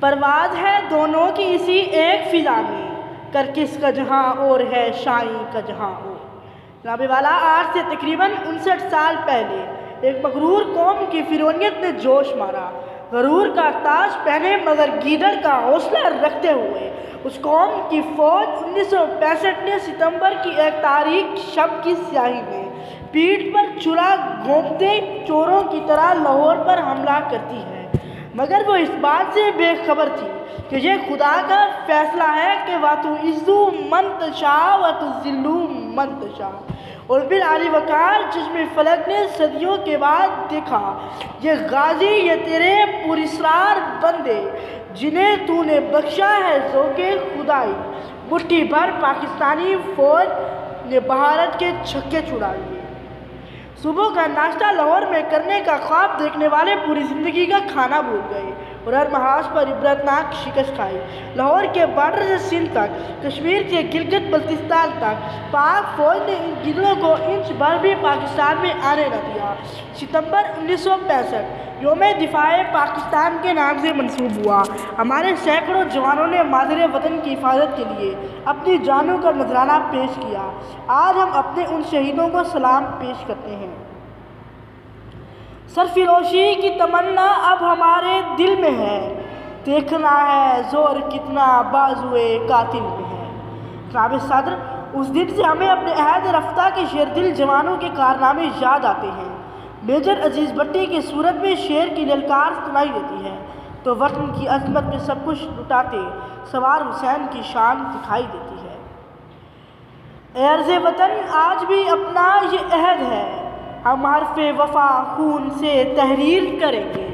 پرواز ہے دونوں کی اسی ایک فضا میں، کر کس کا جہاں اور ہے شائی کا جہاں اور۔ جناب والا، آج سے تقریباً 59 سال پہلے ایک مغرور قوم کی فرعونیت نے جوش مارا، غرور کا تاج پہنے مگر گیدڑ کا حوصلہ رکھتے ہوئے اس قوم کی فوج 1965 میں ستمبر کی ایک تاریک شب کی سیاہی میں پیٹھ پر چرا گھونپتے چوروں کی طرح لاہور پر حملہ کرتی ہے، مگر وہ اس بات سے بے خبر تھی کہ یہ خدا کا فیصلہ ہے کہ وَتُعِزُّ مَن تَشَاءُ وَتُذِلُّ مَن تَشَاءُ۔ اور پھر عالی وقار چشم فلک نے صدیوں کے بعد دیکھا، یہ غازی، یہ تیرے پراسرار بندے جنہیں تو نے بخشا ہے ذوق خدائی۔ مٹھی بھر پاکستانی فوج نے بھارت کے چھکے چھڑا لیے۔ صبح کا ناشتہ لاہور میں کرنے کا خواب دیکھنے والے پوری زندگی کا کھانا بھول گئے اور ہر محاذ پر عبرتناک شکست کھائی۔ لاہور کے بارڈر سے سندھ تک، کشمیر سے گلگت بلتستان تک، پاک فوج نے ان گیدڑوں کو انچ بھر بھی پاکستان میں آنے نہ دیا۔ ستمبر 1965 یوم دفاع پاکستان کے نام سے منسوب ہوا۔ ہمارے سینکڑوں جوانوں نے مادر وطن کی حفاظت کے لیے اپنی جانوں کا نذرانہ پیش کیا۔ آج ہم اپنے ان شہیدوں کو سلام پیش کرتے ہیں۔ سرفروشی کی تمنا اب ہمارے دل میں ہے، دیکھنا ہے زور کتنا بازوئے قاتل میں ہے۔ جناب صدر، اس دن سے ہمیں اپنے عہد رفتہ کے شیر دل جوانوں کے کارنامے یاد آتے ہیں۔ میجر عزیز بھٹی کی صورت میں شیر کی للکار سنائی دیتی ہے تو وطن کی عظمت میں سب کچھ لٹاتے سوار حسین کی شان دکھائی دیتی ہے۔ اے عرض وطن، آج بھی اپنا یہ عہد ہے، ہم حرف وفا خون سے تحریر کریں گے۔